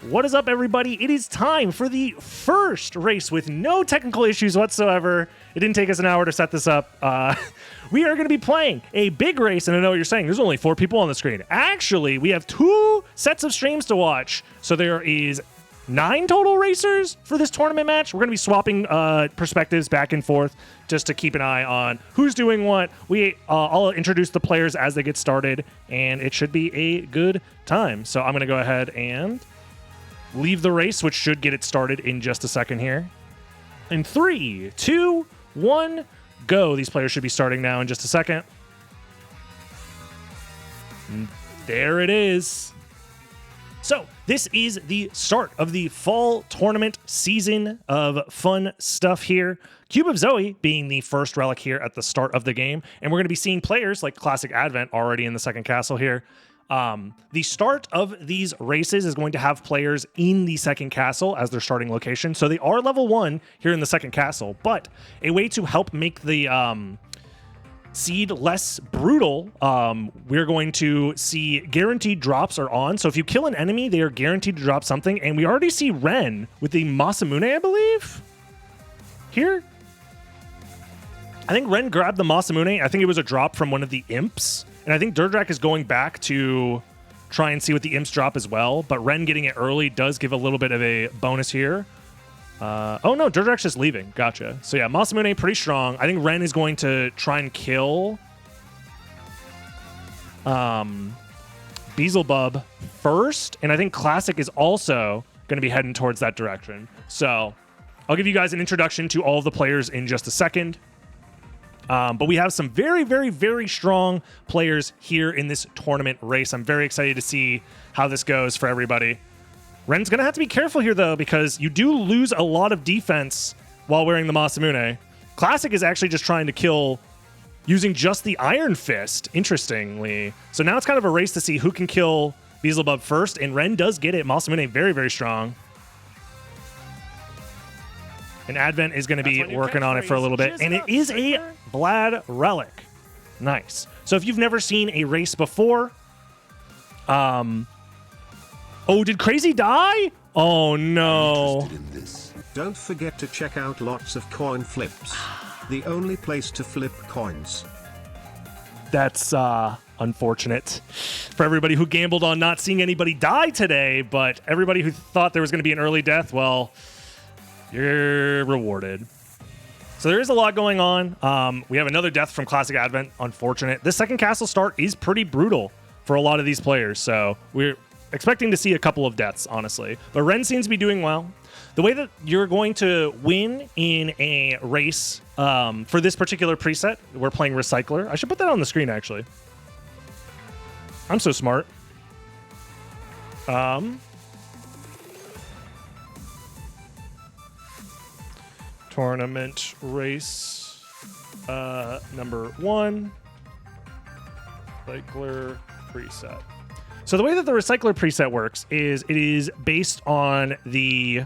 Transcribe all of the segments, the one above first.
What is up, everybody? It is time for the first race with no technical issues whatsoever. It didn't take us an hour to set this up. We are going to be playing a big race, and I know what you're saying. There's only 4 people on the screen. Actually, we have 2 sets of streams to watch, so there is 9 total racers for this tournament match. We're going to be swapping perspectives back and forth just to keep an eye on who's doing what. I'll introduce the players as they get started, and it should be a good time. So I'm going to go ahead and leave the race, which should get it started in just a second here. In 3, 2, 1, go. These players should be starting now in just a second. And there it is. So this is the start of the fall tournament season of fun stuff here. Cube of Zoe being the first relic here at the start of the game. And we're going to be seeing players like Classic Advent already in the second castle here. The start of these races is going to have players in the second castle as their starting location. So they are level 1 here in the second castle, but a way to help make the seed less brutal, we're going to see guaranteed drops are on. So if you kill an enemy, they are guaranteed to drop something. And we already see Ren with the Masamune, I believe, here. I think Ren grabbed the Masamune. I think it was a drop from one of the imps. And I think Durk is going back to try and see what the imps drop as well. But Ren getting it early does give a little bit of a bonus here. Oh, no, Durk's just leaving. Gotcha. So, yeah, Masamune pretty strong. I think Ren is going to try and kill Beelzebub first. And I think Classic is also going to be heading towards that direction. So I'll give you guys an introduction to all of the players in just a second. But we have some very, very, very strong players here in this tournament race. I'm very excited to see how this goes for everybody. Ren's going to have to be careful here, though, because you do lose a lot of defense while wearing the Masamune. Classic is actually just trying to kill using just the Iron Fist, interestingly. So now it's kind of a race to see who can kill Beelzebub first, and Ren does get it. Masamune very, very strong. And Advent is going to be working on it for a little bit. And it is a Vlad relic. Nice. So if you've never seen a race before... Oh, did Crazy die? Oh, no. Don't forget to check out lots of coin flips. The only place to flip coins. That's unfortunate for everybody who gambled on not seeing anybody die today. But everybody who thought there was going to be an early death, well... You're rewarded. So there is a lot going on. We have another death from Classic Advent. Unfortunate. This second castle start is pretty brutal for a lot of these players. So we're expecting to see a couple of deaths, honestly. But Ren seems to be doing well. The way that you're going to win in a race for this particular preset, we're playing Recycler. I should put that on the screen, actually. I'm so smart. Tournament race number 1, Recycler preset. So the way that the Recycler preset works is it is based on the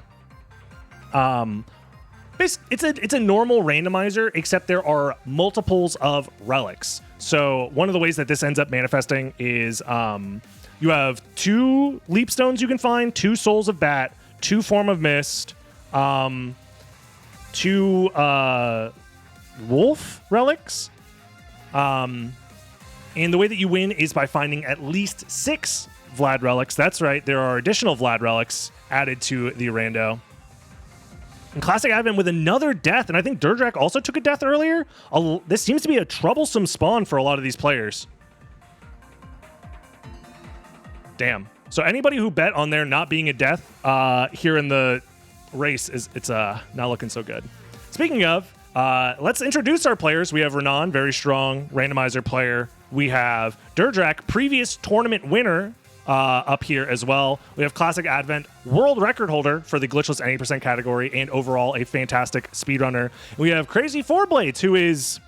it's a normal randomizer, except there are multiples of relics. So one of the ways that this ends up manifesting is you have 2 leap stones you can find, 2 souls of bat, 2 form of mist, 2 wolf relics. And the way that you win is by finding at least 6 Vlad relics. That's right, there are additional Vlad relics added to the rando. And Classic Advent with another death, and I think Durk also took a death earlier. This seems to be a troublesome spawn for a lot of these players. Damn. So anybody who bet on there not being a death here in the race it's not looking so good. Speaking of, let's introduce our players. We have Renan, very strong randomizer player. We have Durk, previous tournament winner, up here as well. We have Classic Advent, world record holder for the glitchless 90% category, and overall a fantastic speedrunner. We have Crazy Four Blades, who is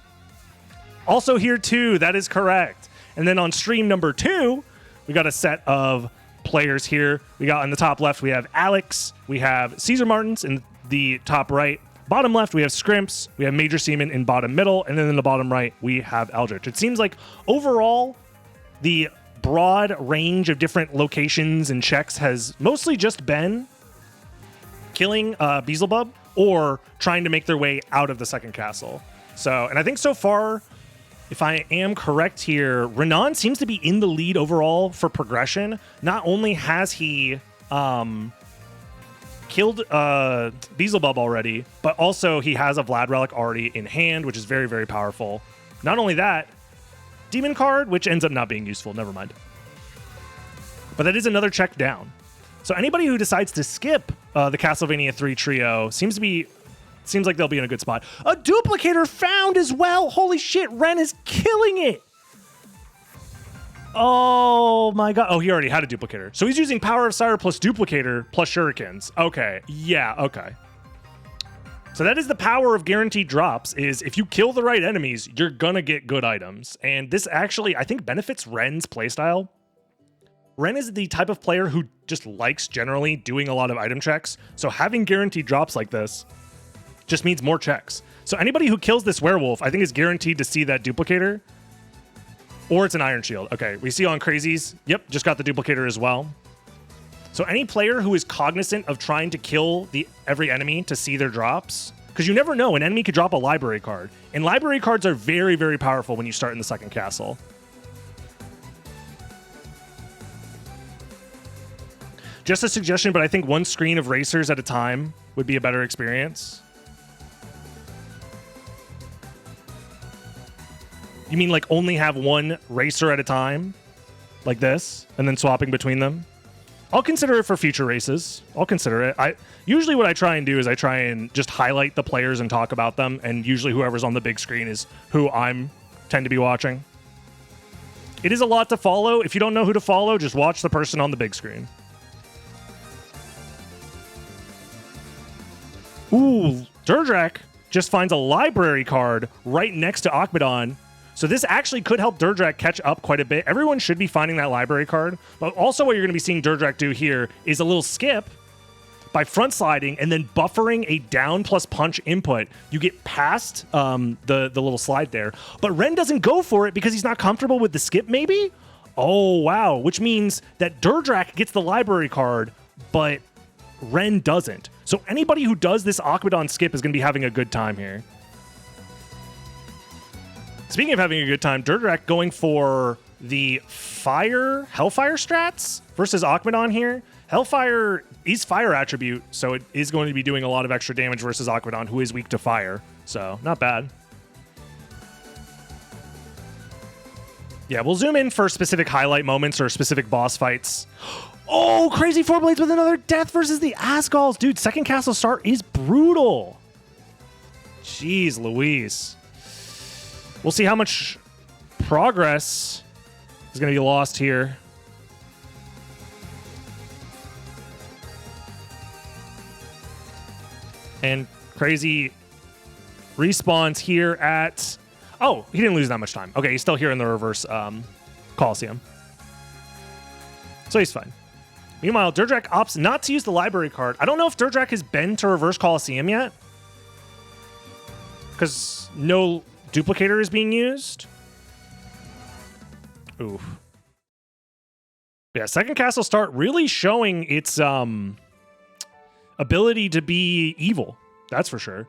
also here too. That is correct. And then on stream number 2, we got a set of players here. We got on the top left, we have Alex, we have Caesar Martins in the top right. Bottom left, we have Scrimps, we have Major Seaman in bottom middle, and then in the bottom right, we have Eldritch. It seems like overall, the broad range of different locations and checks has mostly just been killing Beelzebub or trying to make their way out of the second castle. So, and I think so far, if I am correct here, Renan seems to be in the lead overall for progression. Not only has he killed Beelzebub already, but also he has a Vlad Relic already in hand, which is very, very powerful. Not only that, Demon card, which ends up not being useful. Never mind. But that is another check down. So anybody who decides to skip the Castlevania 3 trio seems like they'll be in a good spot. A duplicator found as well. Holy shit, Ren is killing it. Oh my god. Oh, he already had a duplicator. So he's using Power of Sire plus duplicator plus shurikens. Okay. Yeah, okay. So that is the power of guaranteed drops, is if you kill the right enemies, you're gonna get good items. And this actually, I think, benefits Ren's playstyle. Ren is the type of player who just likes generally doing a lot of item checks. So having guaranteed drops like this just means more checks. So anybody who kills this werewolf, I think, is guaranteed to see that duplicator. Or it's an Iron Shield. Okay, we see on Crazies. Yep, just got the duplicator as well. So any player who is cognizant of trying to kill every enemy to see their drops, because you never know, an enemy could drop a library card. And library cards are very, very powerful when you start in the second castle. Just a suggestion, but I think one screen of racers at a time would be a better experience. You mean like only have one racer at a time? Like this? And then swapping between them? I'll consider it for future races. I'll consider it. Usually what I try and do is I try and just highlight the players and talk about them, and usually whoever's on the big screen is who I tend to be watching. It is a lot to follow. If you don't know who to follow, just watch the person on the big screen. Ooh, Durdrak just finds a library card right next to Akmadon. So this actually could help Durdrak catch up quite a bit. Everyone should be finding that library card. But also what you're going to be seeing Durdrak do here is a little skip by front sliding and then buffering a down plus punch input. You get past the little slide there. But Ren doesn't go for it because he's not comfortable with the skip, maybe? Oh, wow. Which means that Durdrak gets the library card, but Ren doesn't. So anybody who does this Akmadon skip is going to be having a good time here. Speaking of having a good time, Durdrak going for the Hellfire strats versus Akmadon here. Hellfire is fire attribute, so it is going to be doing a lot of extra damage versus Akmadon, who is weak to fire. So, not bad. Yeah, we'll zoom in for specific highlight moments or specific boss fights. Oh, Crazy Four Blades with another death versus the Asgalls. Dude, second castle start is brutal. Jeez Louise. We'll see how much progress is going to be lost here. And Crazy respawns here at... Oh, he didn't lose that much time. Okay, he's still here in the reverse Coliseum. So he's fine. Meanwhile, Durdrak opts not to use the library card. I don't know if Durdrak has been to reverse Coliseum yet, because no duplicator is being used. Oof. Yeah, second castle start really showing its ability to be evil. That's for sure.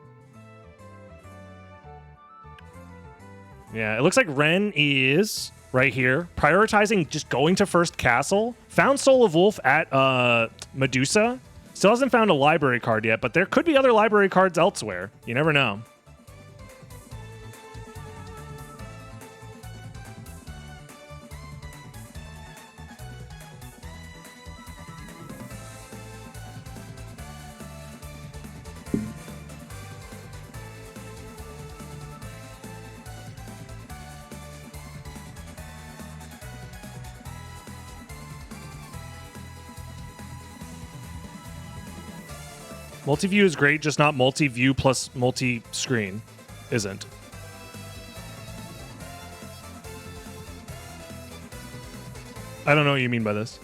Yeah, it looks like Ren is right here prioritizing just going to first castle. Found Soul of Wolf at Medusa. Still hasn't found a library card yet, but there could be other library cards elsewhere. You never know. Multi-view is great, just not multi-view plus multi-screen isn't. I don't know what you mean by this.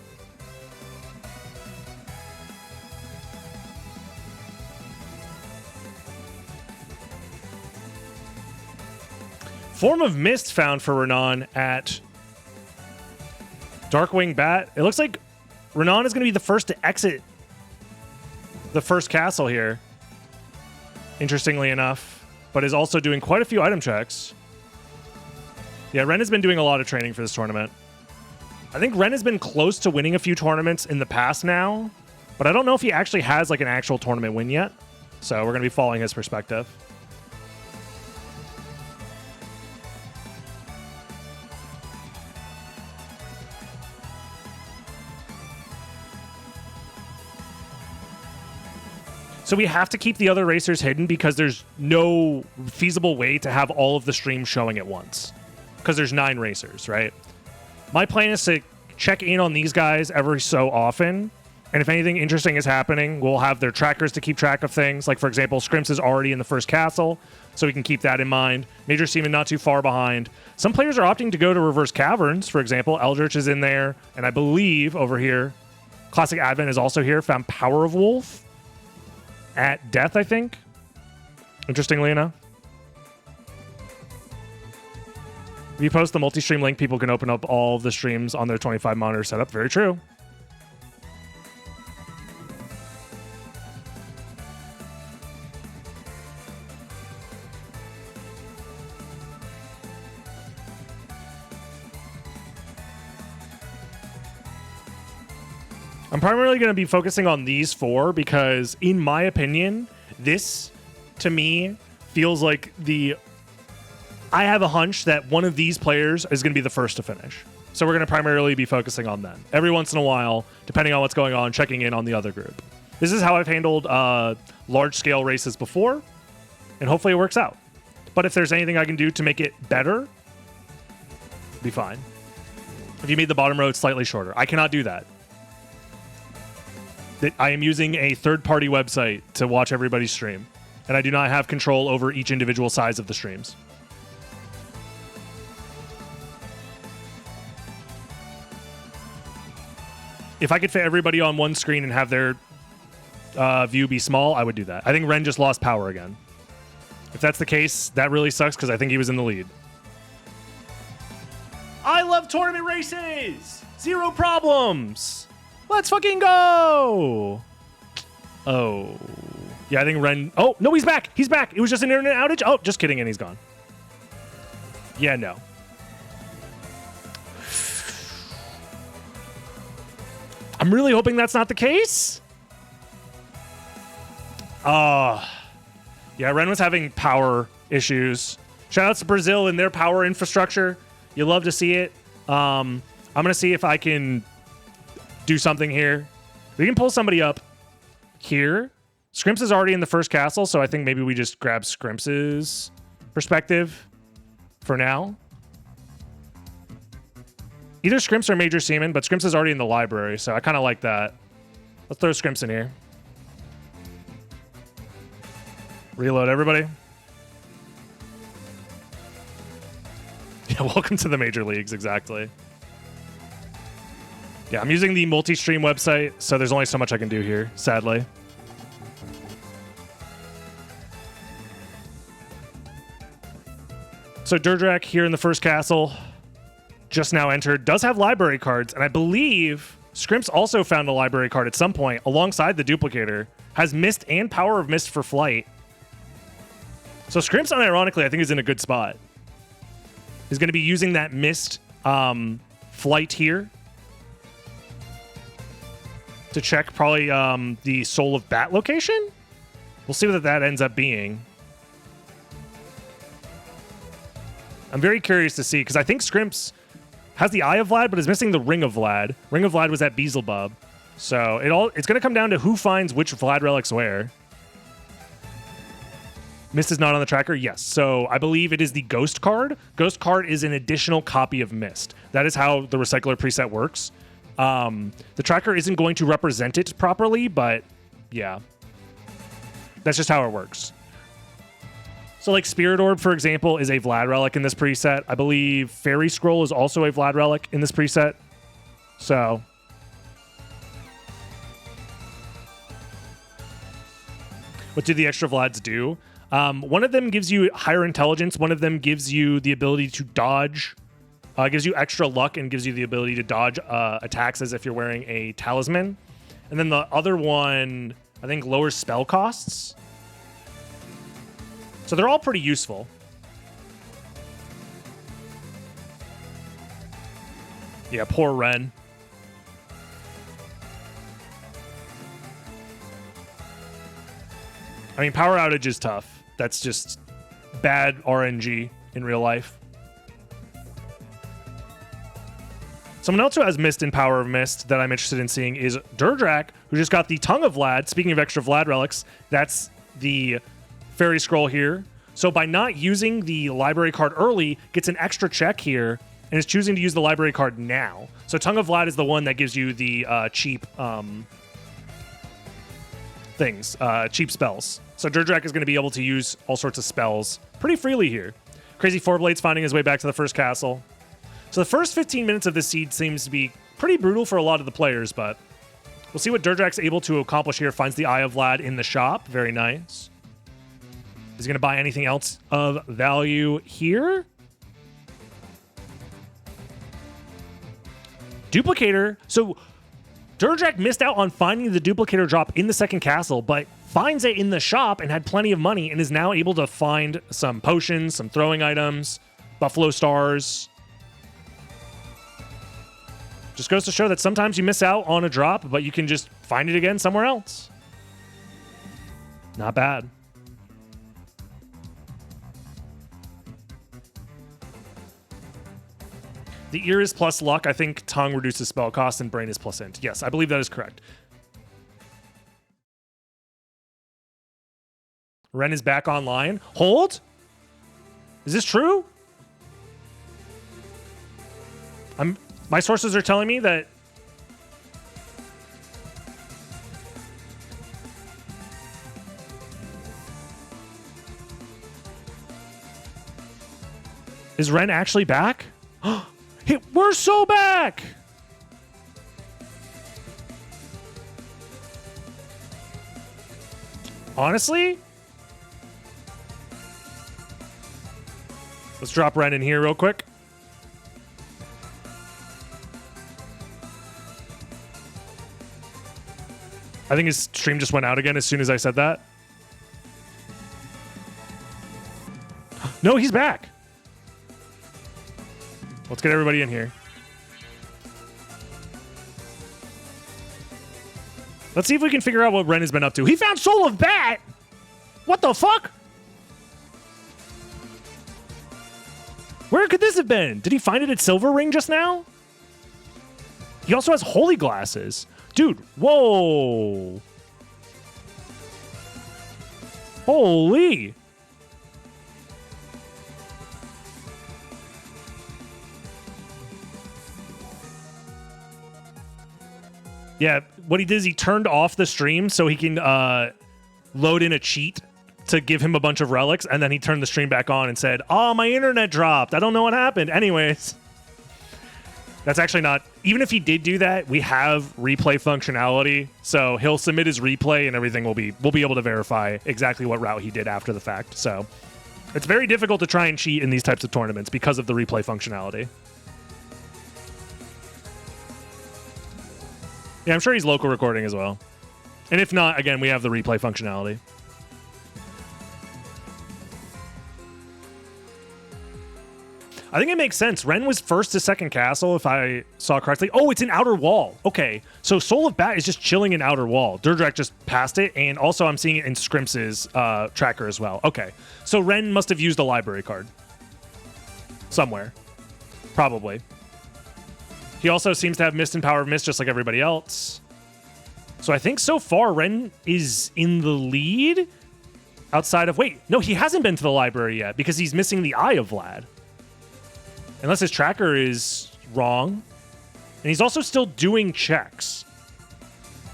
Form of Mist found for Renan at Darkwing Bat. It looks like Renan is going to be the first to exit the first castle here, interestingly enough, but is also doing quite a few item checks. Yeah, Ren has been doing a lot of training for this tournament. I think Ren has been close to winning a few tournaments in the past now, but I don't know if he actually has like an actual tournament win yet. So we're going to be following his perspective. So we have to keep the other racers hidden because there's no feasible way to have all of the streams showing at once. Because there's 9 racers, right? My plan is to check in on these guys every so often. And if anything interesting is happening, we'll have their trackers to keep track of things. Like, for example, Scrimps is already in the first castle, so we can keep that in mind. Major Seaman not too far behind. Some players are opting to go to Reverse Caverns, for example. Eldritch is in there. And I believe over here, Classic Advent is also here. Found Power of Wolf at Death, I think. Interestingly enough. If you post the multi-stream link, people can open up all the streams on their 25 monitor setup. Very true. I'm primarily going to be focusing on these 4 because, in my opinion, this, to me, feels like I have a hunch that one of these players is going to be the first to finish. So we're going to primarily be focusing on them. Every once in a while, depending on what's going on, checking in on the other group. This is how I've handled large-scale races before, and hopefully it works out. But if there's anything I can do to make it better, be fine. If you made the bottom road slightly shorter, I cannot do that. I am using a third-party website to watch everybody's stream, and I do not have control over each individual size of the streams. If I could fit everybody on one screen and have their view be small, I would do that. I think Ren just lost power again. If that's the case, that really sucks because I think he was in the lead. I love tournament races! 0 problems! Let's fucking go! Oh. Yeah, I think Ren... Oh, no, he's back! He's back! It was just an internet outage? Oh, just kidding, and he's gone. Yeah, no. I'm really hoping that's not the case. Yeah, Ren was having power issues. Shout out to Brazil and their power infrastructure. You love to see it. I'm going to see if I can do something here. We can pull somebody up here. Scrimps is already in the first castle, so I think maybe we just grab Scrimps's perspective for now. Either Scrimps or Major Seaman, but Scrimps is already in the library, so I kind of like that. Let's throw Scrimps in here. Reload, everybody. Yeah, welcome to the major leagues, exactly. Yeah, I'm using the multi-stream website, so there's only so much I can do here, sadly. So Durk here in the first castle, just now entered, does have library cards, and I believe Scrimps also found a library card at some point alongside the duplicator. Has Mist and Power of Mist for flight. So Scrimps, unironically, I think is in a good spot. He's going to be using that Mist flight here to check probably the Soul of Bat location. We'll see what that ends up being. I'm very curious to see, because I think Scrimps has the Eye of Vlad, but is missing the Ring of Vlad. Ring of Vlad was at Beelzebub. So it's going to come down to who finds which Vlad relics where. Mist is not on the tracker? Yes. So I believe it is the Ghost card. Ghost card is an additional copy of Mist. That is how the Recycler preset works. The tracker isn't going to represent it properly, but yeah. That's just how it works. So like Spirit Orb, for example, is a Vlad relic in this preset. I believe Fairy Scroll is also a Vlad relic in this preset. So what do the extra Vlads do? One of them gives you higher intelligence. One of them gives you the ability to dodge It gives you extra luck and gives you the ability to dodge attacks as if you're wearing a talisman. And then the other one, I think, lowers spell costs. So they're all pretty useful. Yeah, poor Ren. I mean, power outage is tough. That's just bad RNG in real life. Someone else who has Mist and Power of Mist that I'm interested in seeing is Durk, who just got the Tongue of Vlad. Speaking of extra Vlad relics, that's the fairy scroll here. So by not using the library card early, gets an extra check here, and is choosing to use the library card now. So Tongue of Vlad is the one that gives you the cheap things, cheap spells. So Durk is going to be able to use all sorts of spells pretty freely here. Crazy Four Blades finding his way back to the first castle. So the first 15 minutes of this seed seems to be pretty brutal for a lot of the players, but we'll see what Durk's able to accomplish here. Finds the Eye of Vlad in the shop. Very nice. Is he going to buy anything else of value here? Duplicator. So Durk missed out on finding the duplicator drop in the second castle, but finds it in the shop and had plenty of money and is now able to find some potions, some throwing items, Buffalo Stars. Just goes to show that sometimes you miss out on a drop, but you can just find it again somewhere else. Not bad. The ear is plus luck. I think tongue reduces spell cost and brain is plus int. Yes, I believe that is correct. Ren is back online. Hold? Is this true? My sources are telling me that is Ren actually back? We're so back! Honestly? Let's drop Ren in here real quick. I think his stream just went out again as soon as I said that. No, he's back. Let's get everybody in here. Let's see if we can figure out what Ren has been up to. He found Soul of Bat! What the fuck? Where could this have been? Did he find it at Silver Ring just now? He also has Holy Glasses. Dude, whoa. Holy. Yeah, what he did is he turned off the stream so he can load in a cheat to give him a bunch of relics, and then he turned the stream back on and said, "Oh, my internet dropped. I don't know what happened." Anyways, that's actually not... Even if he did do that, we have replay functionality, so he'll submit his replay and everything we'll be able to verify exactly what route he did after the fact. So it's very difficult to try and cheat in these types of tournaments because of the replay functionality. Yeah, I'm sure he's local recording as well. And if not, again, we have the replay functionality. I think it makes sense. Ren was first to second castle, if I saw correctly. Oh, it's an outer wall. Okay, so Soul of Bat is just chilling in outer wall. Durk just passed it, and also I'm seeing it in Scrimps' tracker as well. Okay, so Ren must have used a library card. Somewhere. Probably. He also seems to have Mist and Power of Mist just like everybody else. So I think so far Ren is in the lead outside of... Wait, no, he hasn't been to the library yet because he's missing the Eye of Vlad. Unless his tracker is wrong. And he's also still doing checks,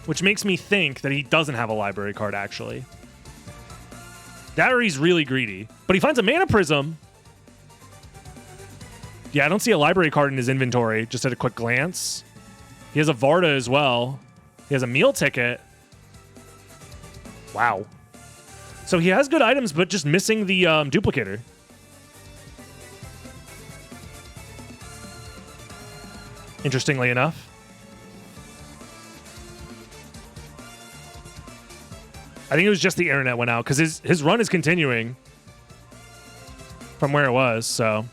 which makes me think that he doesn't have a library card, actually. That or he's really greedy. But he finds a Mana Prism. Yeah, I don't see a library card in his inventory, just at a quick glance. He has a Varda as well. He has a meal ticket. Wow. So he has good items, but just missing the duplicator. interestingly enough. I think it was just the internet went out because his run is continuing from where it was, so.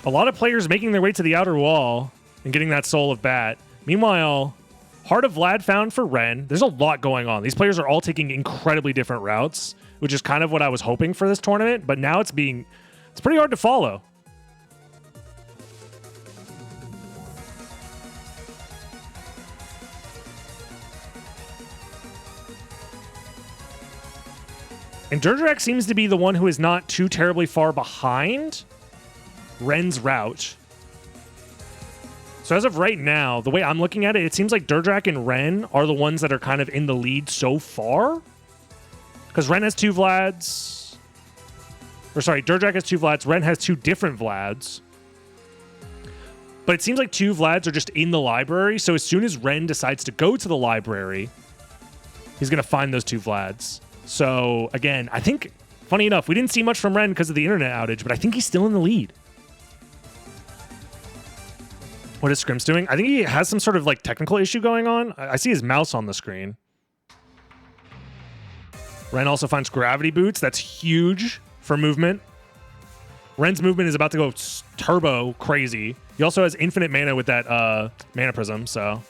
A lot of players making their way to the outer wall and getting that Soul of Bat. Meanwhile, Heart of Vlad found for Ren. There's a lot going on. These players are all taking incredibly different routes, which is kind of what I was hoping for this tournament, but now it's pretty hard to follow. And Durk seems to be the one who is not too terribly far behind Ren's route. So as of right now, the way I'm looking at it, it seems like Durk and Ren are the ones that are kind of in the lead so far. Because Ren has 2 Vlads. Or sorry, Durk has 2 Vlads. Ren has 2 different Vlads. But it seems like 2 Vlads are just in the library. So as soon as Ren decides to go to the library, he's going to find those 2 Vlads. So, again, I think, funny enough, we didn't see much from Ren because of the internet outage, but I think he's still in the lead. What is Scrimps doing? I think he has some sort of, like, technical issue going on. I see his mouse on the screen. Ren also finds gravity boots. That's huge for movement. Ren's movement is about to go turbo crazy. He also has infinite mana with that mana prism, so...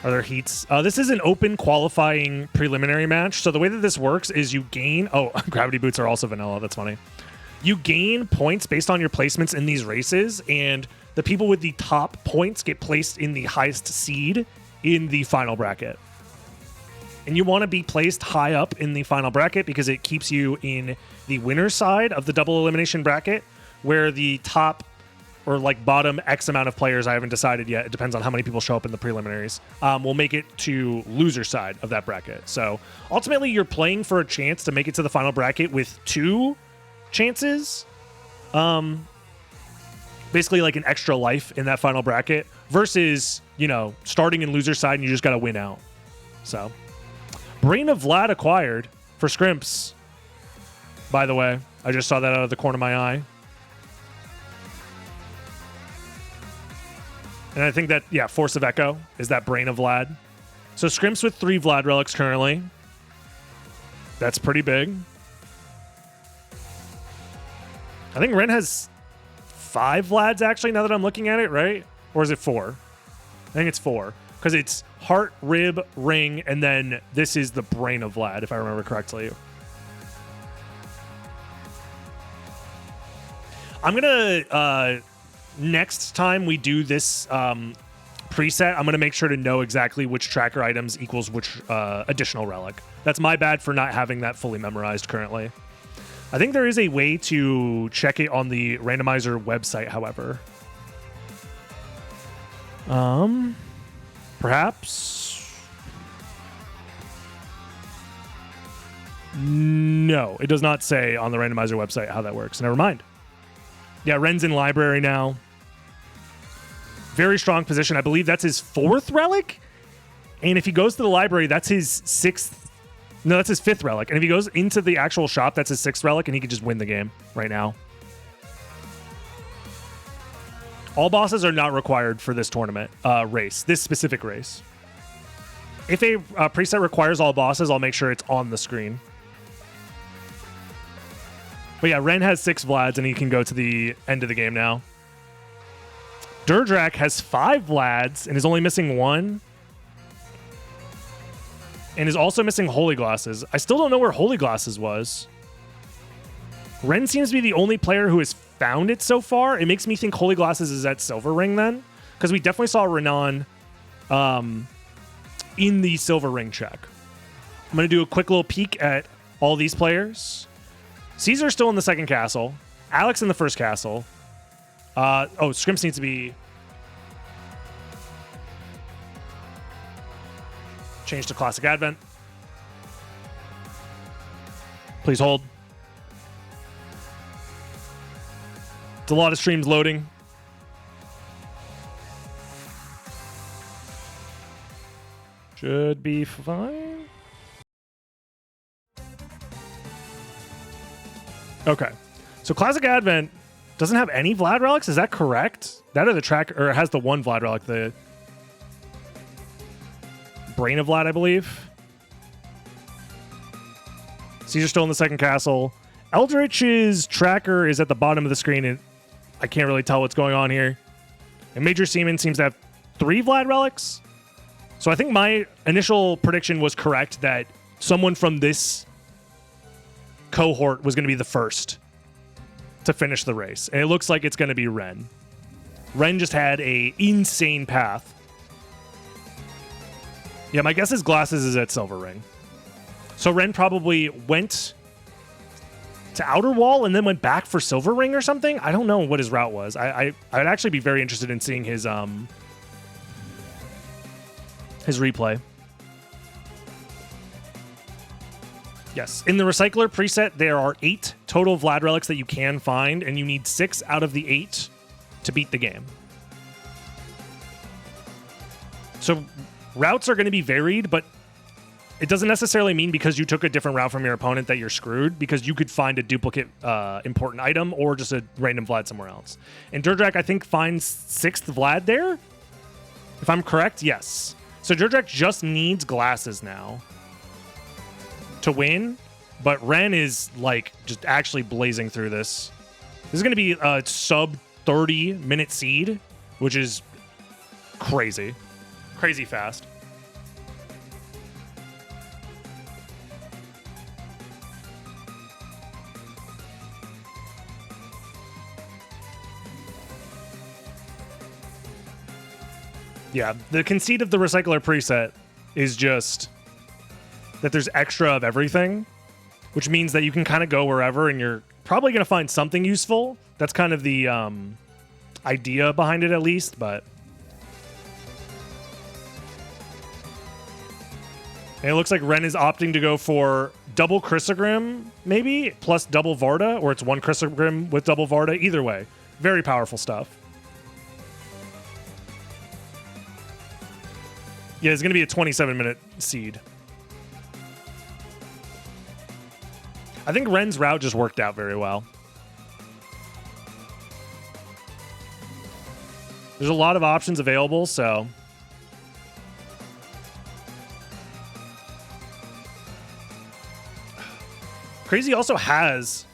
Are there heats? This is an open qualifying preliminary match. So the way that this works is you gain... Oh, gravity boots are also vanilla. That's funny. You gain points based on your placements in these races, and the people with the top points get placed in the highest seed in the final bracket. And you want to be placed high up in the final bracket because it keeps you in the winner's side of the double elimination bracket, where the top... or like bottom X amount of players, I haven't decided yet. It depends on how many people show up in the preliminaries. We'll make it to loser side of that bracket. So ultimately, you're playing for a chance to make it to the final bracket with 2 chances. Basically like an extra life in that final bracket versus, you know, starting in loser side and you just got to win out. So Brain of Vlad acquired for Scrimps. By the way, I just saw that out of the corner of my eye. And I think that, yeah, Force of Echo is that Brain of Vlad. So Scrimps with 3 Vlad relics currently. That's pretty big. I think Ren has 5 Vlads, actually, now that I'm looking at it, right? Or is it 4? I think it's 4. Because it's Heart, Rib, Ring, and then this is the Brain of Vlad, if I remember correctly. I'm going to... next time we do this preset, I'm going to make sure to know exactly which tracker items equals which additional relic. That's my bad for not having that fully memorized currently. I think there is a way to check it on the Randomizer website, however. Perhaps? No, it does not say on the Randomizer website how that works. Never mind. Yeah, Ren's in library now. Very strong position. I believe that's his 4th relic. And if he goes to the library, that's his 6th. No, that's his 5th relic. And if he goes into the actual shop, that's his 6th relic, and he could just win the game right now. All bosses are not required for this tournament race, this specific race. If a preset requires all bosses, I'll make sure it's on the screen. But yeah, Ren has 6 Vlads, and he can go to the end of the game now. Durk has 5 Vlads, and is only missing 1. And is also missing Holy Glasses. I still don't know where Holy Glasses was. Ren seems to be the only player who has found it so far. It makes me think Holy Glasses is at Silver Ring then. Because we definitely saw Renan in the Silver Ring check. I'm going to do a quick little peek at all these players. Caesar's still in the 2nd castle. Alex in the 1st castle. Scrimps needs to be changed to Classic Advent. Please hold. It's a lot of streams loading. Should be fine. Okay. So Classic Advent doesn't have any Vlad relics. Is that correct? That or the track, or it has the one Vlad relic, the Brain of Vlad, I believe. Caesar's still in the second castle. Eldritch's tracker is at the bottom of the screen, and I can't really tell what's going on here. And Major Seaman seems to have 3 Vlad relics. So I think my initial prediction was correct that someone from this cohort was going to be the first to finish the race. And it looks like it's going to be Ren. Ren just had a insane path. Yeah, my guess is Glasses is at Silver Ring. So Ren probably went to Outer Wall and then went back for Silver Ring or something. I don't know what his route was. I'd actually be very interested in seeing his replay. Yes, in the Recycler preset, there are 8 total Vlad relics that you can find, and you need 6 out of the 8 to beat the game. So routes are going to be varied, but it doesn't necessarily mean because you took a different route from your opponent that you're screwed, because you could find a duplicate important item or just a random Vlad somewhere else. And Durk, I think, finds 6th Vlad there. If I'm correct, yes. So Durk just needs Glasses now to win, but Ren is like just actually blazing through this. This is going to be a sub 30-minute seed, which is crazy. Crazy fast. Yeah, the conceit of the Recycler preset is just that there's extra of everything, which means that you can kind of go wherever and you're probably going to find something useful. That's kind of the idea behind it, at least, but and it looks like Ren is opting to go for double Chrysogrim, maybe, plus double Varda, or it's one Chrysogrim with double Varda. Either way, very powerful stuff. Yeah, it's going to be a 27-minute seed. I think Ren's route just worked out very well. There's a lot of options available, so Crazy also has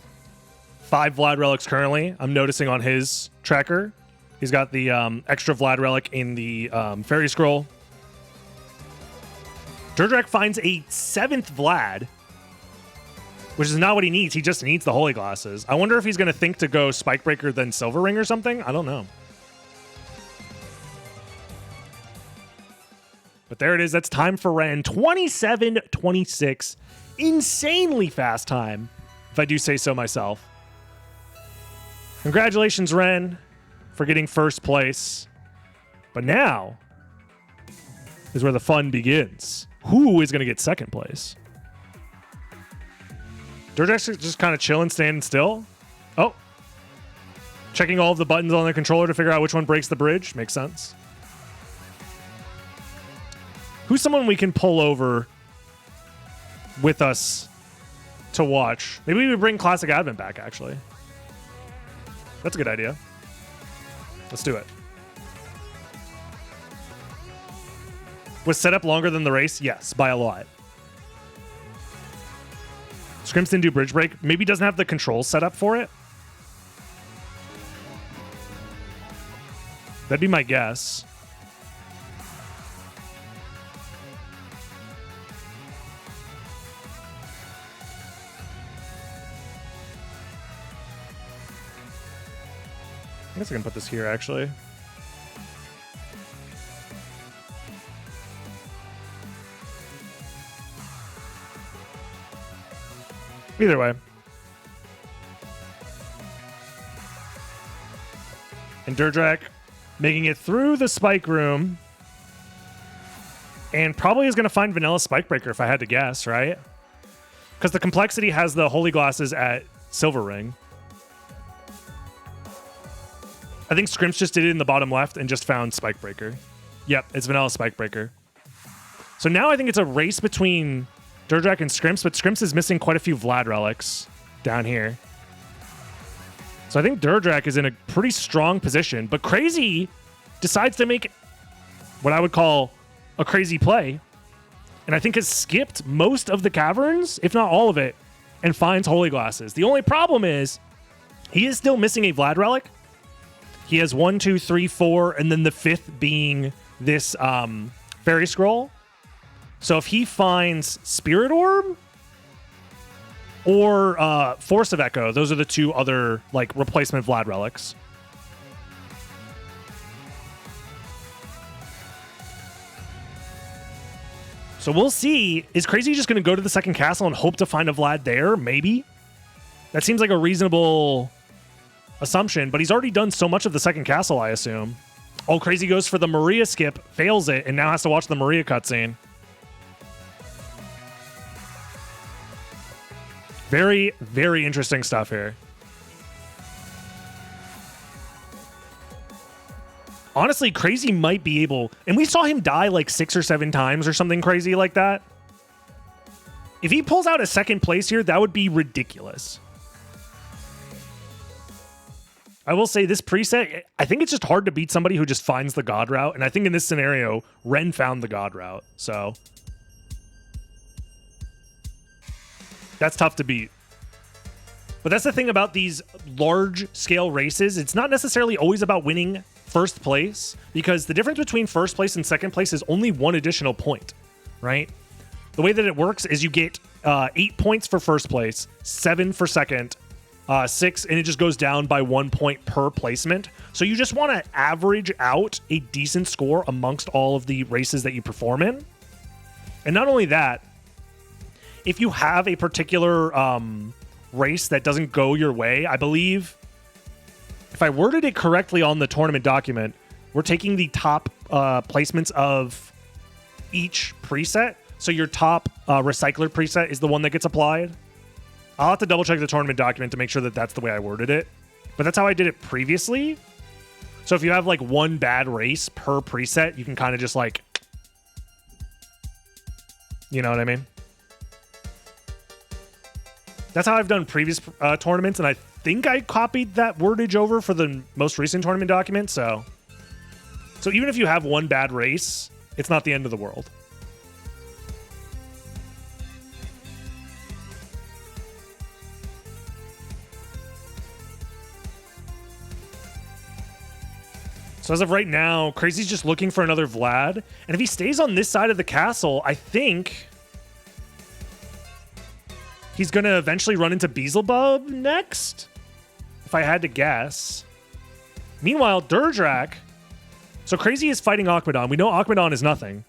5 Vlad relics currently. I'm noticing on his tracker. He's got the extra Vlad relic in the Fairy Scroll. Durk finds a 7th Vlad, which is not what he needs. He just needs the Holy Glasses. I wonder if he's going to think to go Spikebreaker then Silver Ring or something. I don't know. But there it is. That's time for Ren. 27-26. Insanely fast time, if I do say so myself. Congratulations, Ren, for getting first place. But now is where the fun begins. Who is going to get second place? Durk's just kind of chilling, standing still. Oh. Checking all of the buttons on the controller to figure out which one breaks the bridge. Makes sense. Who's someone we can pull over with us to watch? Maybe we bring Classic Advent back, actually. That's a good idea. Let's do it. Was set up longer than the race? Yes, by a lot. Scrimps didn't do bridge break. Maybe doesn't have the controls set up for it. That'd be my guess. I guess I can put this here, actually. Either way. And Durk making it through the spike room. And probably is going to find Vanilla Spikebreaker if I had to guess, right? Because the Complexity has the Holy Glasses at Silver Ring. I think Scrimps just did it in the bottom left and just found Spikebreaker. Yep, it's Vanilla Spikebreaker. So now I think it's a race between Durk and Scrimps, but Scrimps is missing quite a few Vlad relics down here. So I think Durk is in a pretty strong position, but Crazy decides to make what I would call a crazy play, and I think has skipped most of the caverns, if not all of it, and finds Holy Glasses. The only problem is he is still missing a Vlad relic. He has 1, 2, 3, 4, and then the 5th being this Fairy Scroll. So if he finds Spirit Orb or Force of Echo, those are the 2 other like replacement Vlad relics. So we'll see. Is Crazy just going to go to the second castle and hope to find a Vlad there? Maybe. That seems like a reasonable assumption, but he's already done so much of the second castle, I assume. Oh, Crazy goes for the Maria skip, fails it, and now has to watch the Maria cutscene. Very, very interesting stuff here. Honestly, Crazy might be able... And we saw him die like 6 or 7 times or something crazy like that. If he pulls out a second place here, that would be ridiculous. I will say this preset, I think it's just hard to beat somebody who just finds the God route. And I think in this scenario, Ren found the God route. So that's tough to beat. But that's the thing about these large-scale races. It's not necessarily always about winning first place, because the difference between first place and second place is only 1 additional point, right? The way that it works is you get 8 points for first place, 7 for second, 6, and it just goes down by 1 point per placement. So you just want to average out a decent score amongst all of the races that you perform in. And not only that, if you have a particular race that doesn't go your way, I believe, if I worded it correctly on the tournament document, we're taking the top placements of each preset. So your top recycler preset is the one that gets applied. I'll have to double check the tournament document to make sure that that's the way I worded it. But that's how I did it previously. So if you have like 1 bad race per preset, you can kind of just like, you know what I mean? That's how I've done previous tournaments, and I think I copied that wordage over for the most recent tournament document. So even if you have 1 bad race, it's not the end of the world. So as of right now, Crazy's just looking for another Vlad. And if he stays on this side of the castle, I think he's going to eventually run into Beelzebub next, if I had to guess. Meanwhile, Durk. So Crazy is fighting Akmadon. We know Akmadon is nothing.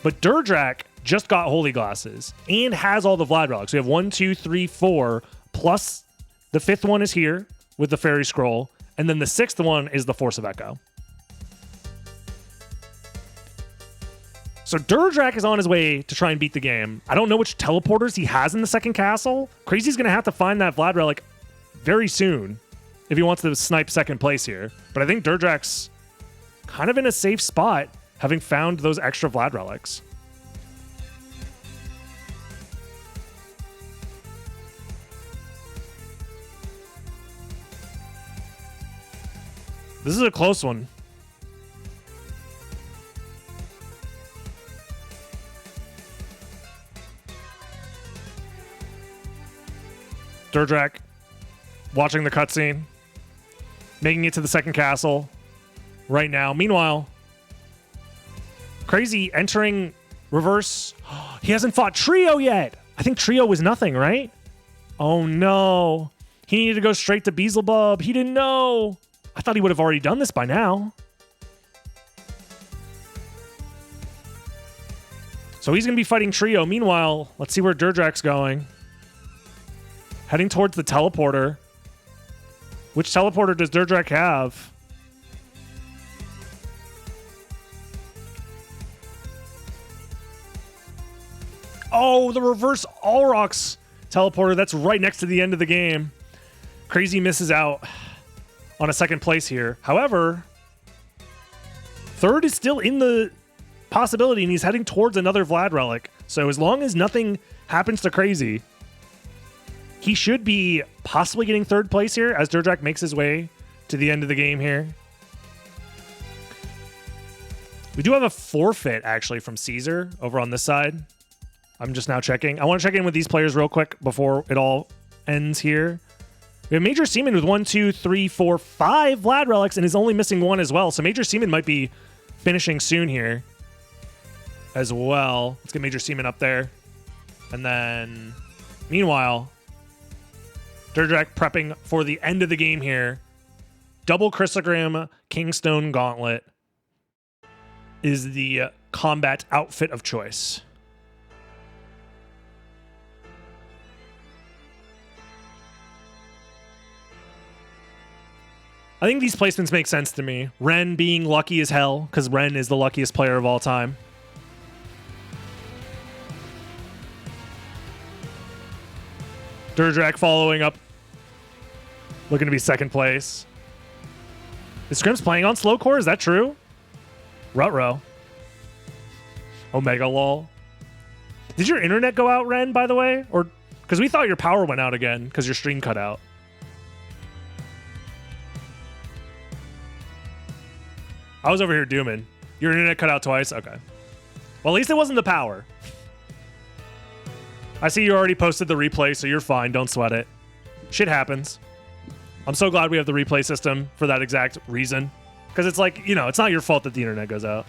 But Durk just got Holy Glasses and has all the Vlad relics. We have 1, 2, 3, 4, plus the 5th one is here with the Fairy Scroll. And then the 6th one is the Force of Echo. So Durk is on his way to try and beat the game. I don't know which teleporters he has in the second castle. Crazy's going to have to find that Vlad relic very soon if he wants to snipe second place here. But I think Durk's kind of in a safe spot, having found those extra Vlad relics. This is a close one. Durk watching the cutscene, making it to the second castle right now. Meanwhile, Crazy entering reverse. He hasn't fought Trio yet. I think Trio was nothing, right? Oh no. He needed to go straight to Beelzebub. He didn't know. I thought he would have already done this by now. So he's going to be fighting Trio. Meanwhile, let's see where Durk's going. Heading towards the teleporter. Which teleporter does Durk have? Oh, the reverse Allrocks teleporter. That's right next to the end of the game. Crazy misses out on a second place here. However, third is still in the possibility, and he's heading towards another Vlad relic. So as long as nothing happens to Crazy, he should be possibly getting third place here as Durk makes his way to the end of the game here. We do have a forfeit, actually, from Caesar over on this side. I'm just now checking. I want to check in with these players real quick before it all ends here. We have Major Seaman with 1, 2, 3, 4, 5 Vlad relics and is only missing one as well. So Major Seaman might be finishing soon here as well. Let's get Major Seaman up there. And then, meanwhile, Durk prepping for the end of the game here. Double Chrysogram Kingstone Gauntlet is the combat outfit of choice. I think these placements make sense to me. Ren being lucky as hell, because Ren is the luckiest player of all time. Durk following up, looking to be second place. Is Scrimps playing on slow core? Is that true? Rutrow. Omega lol. Did your internet go out, Ren, by the way? Or because we thought your power went out again because your stream cut out. I was over here dooming. Your internet cut out twice? Okay. Well, at least it wasn't the power. I see you already posted the replay, so you're fine. Don't sweat it. Shit happens. I'm so glad we have the replay system for that exact reason. Because it's like, you know, it's not your fault that the internet goes out.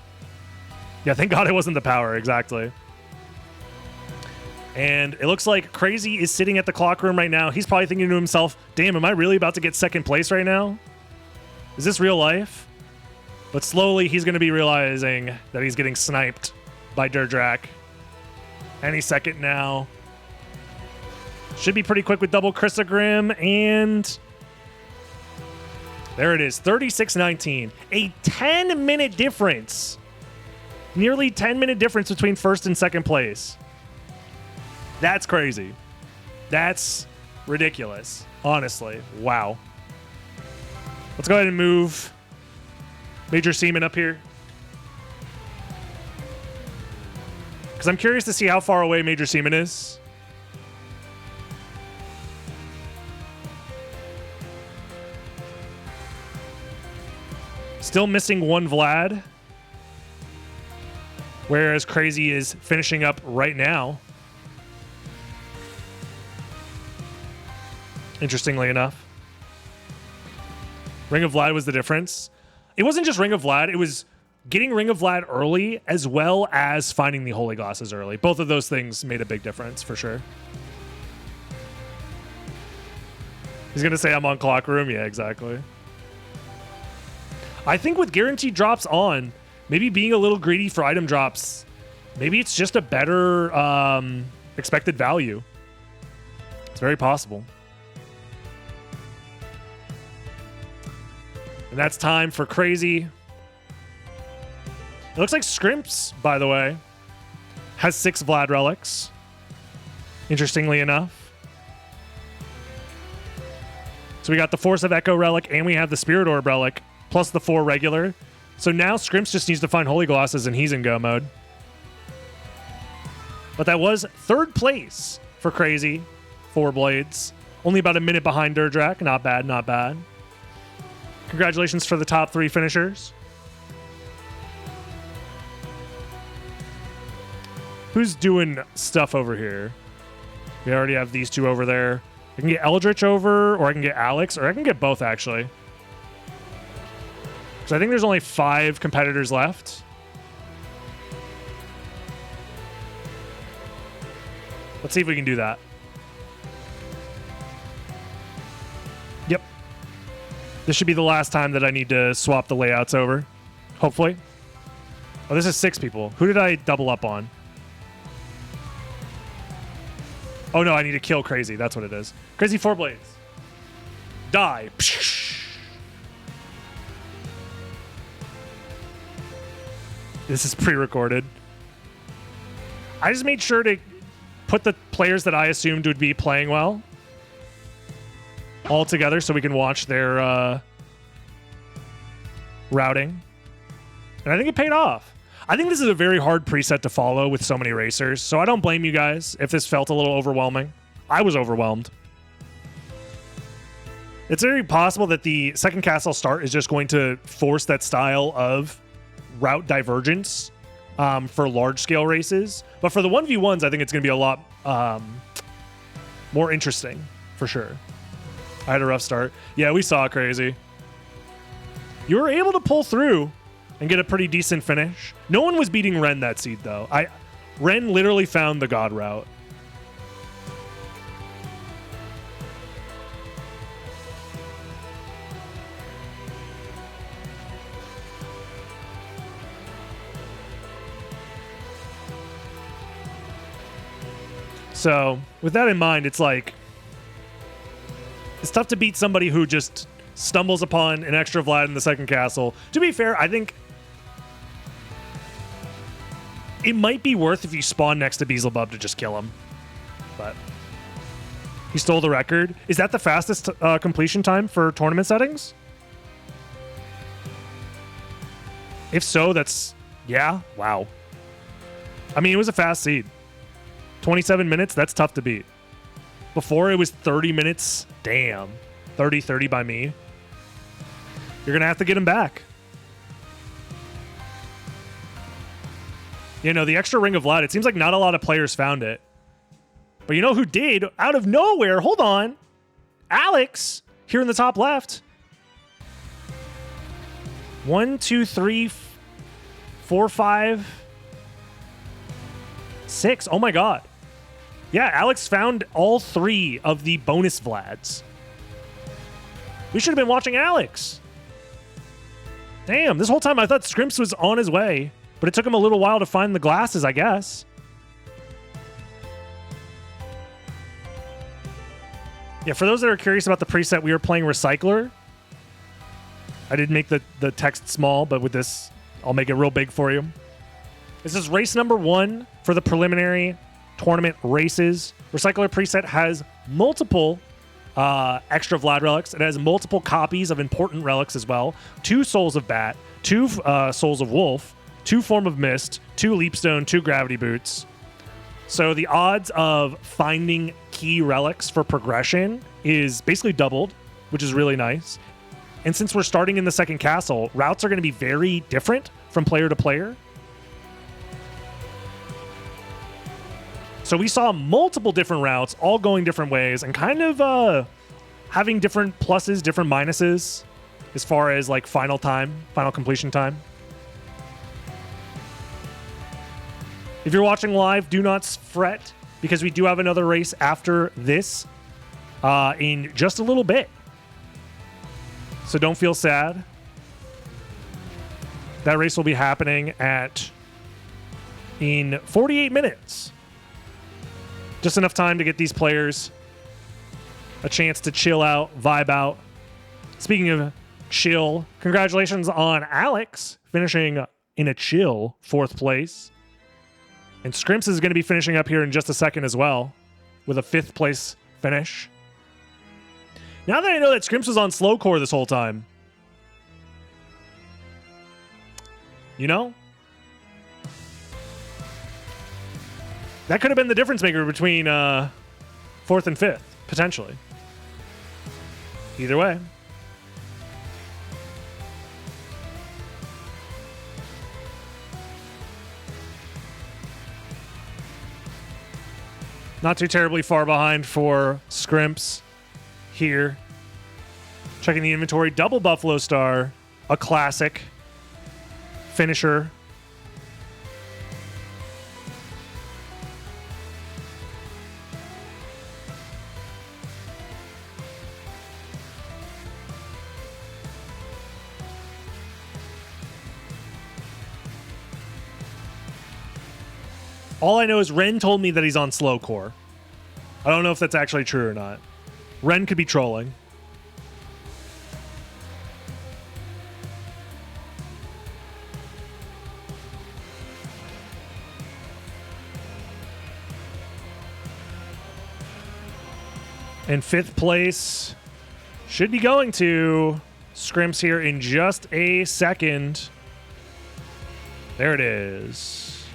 Yeah, thank God it wasn't the power. Exactly. And it looks like Crazy is sitting at the clock room right now. He's probably thinking to himself, damn, am I really about to get second place right now? Is this real life? But slowly he's going to be realizing that he's getting sniped by Durk. Any second now. Should be pretty quick with double Chrysogram, and there it is, 36-19. A 10-minute difference. Nearly 10-minute difference between first and second place. That's crazy. That's ridiculous, honestly. Wow. Let's go ahead and move Major Seaman up here. Because I'm curious to see how far away Major Seaman is. Still missing one Vlad. Whereas Crazy is finishing up right now. Interestingly enough. Ring of Vlad was the difference. It wasn't just Ring of Vlad. It was getting Ring of Vlad early as well as finding the Holy Glasses early. Both of those things made a big difference for sure. He's going to say I'm on clock room. Yeah, exactly. I think with guaranteed drops on, maybe being a little greedy for item drops, maybe it's just a better expected value. It's very possible. And that's time for Crazy. It looks like Scrimps, by the way, has 6 Vlad relics. Interestingly enough. So we got the Force of Echo relic and we have the Spirit Orb relic, plus the 4 regular. So now Scrimps just needs to find Holy Glasses and he's in go mode. But that was third place for Crazy. 4 blades. Only about a minute behind Durk. Not bad, not bad. Congratulations for the top 3 finishers. Who's doing stuff over here? We already have these 2 over there. I can get Eldritch over, or I can get Alex, or I can get both, actually. Because I think there's only 5 competitors left. Let's see if we can do that. Yep. This should be the last time that I need to swap the layouts over. Hopefully. Oh, this is 6 people. Who did I double up on? Oh no, I need to kill Crazy. That's what it is. Crazy 4 blades. Die. This is pre-recorded. I just made sure to put the players that I assumed would be playing well all together so we can watch their routing. And I think it paid off. I think this is a very hard preset to follow with so many racers, so I don't blame you guys if this felt a little overwhelming. I was overwhelmed. It's very possible that the second castle start is just going to force that style of route divergence for large-scale races. But for the 1v1s, I think it's going to be a lot more interesting, for sure. I had a rough start. Yeah, we saw crazy. You were able to pull through and get a pretty decent finish. No one was beating Ren that seed, though. Ren literally found the god route. So, with that in mind, it's like, it's tough to beat somebody who just stumbles upon an extra Vlad in the second castle. To be fair, I think it might be worth if you spawn next to Beelzebub to just kill him. But he stole the record. Is that the fastest completion time for tournament settings? If so, that's, yeah, wow. I mean, it was a fast seed. 27 minutes, that's tough to beat. Before it was 30 minutes, damn. 30 by me. You're going to have to get him back. You know, the extra Ring of Vlad, it seems like not a lot of players found it. But you know who did? Out of nowhere, hold on. Alex, here in the top left. 1, 2, 3, 4, 5, 6. Oh my god. Yeah, Alex found all 3 of the bonus Vlads. We should have been watching Alex. Damn, this whole time I thought Scrimps was on his way, but it took him a little while to find the glasses, I guess. Yeah, for those that are curious about the preset, we were playing Recycler. I did make the text small, but with this, I'll make it real big for you. This is race number 1 for the preliminary tournament races. Recycler preset has multiple extra Vlad relics. It has multiple copies of important relics as well. 2 Souls of Bat, 2 Souls of Wolf, 2 Form of Mist, 2 Leapstone, 2 Gravity Boots. So the odds of finding key relics for progression is basically doubled, which is really nice. And since we're starting in the second castle, routes are going to be very different from player to player. So we saw multiple different routes, all going different ways, and kind of having different pluses, different minuses as far as like final completion time. If you're watching live, do not fret, because we do have another race after this in just a little bit. So don't feel sad. That race will be happening in 48 minutes. Just enough time to get these players a chance to chill out, vibe out. Speaking of chill, congratulations on Alex finishing in a chill 4th place. And Scrimps is going to be finishing up here in just a second as well with a 5th place finish. Now that I know that Scrimps was on slow core this whole time, you know, that could have been the difference maker between 4th and 5th, potentially. Either way. Not too terribly far behind for Scrimps here. Checking the inventory. Double Buffalo Star. A classic. Finisher. All I know is Ren told me that he's on slow core. I don't know if that's actually true or not. Ren could be trolling. And 5th place should be going to Scrimps here in just a second. There it is.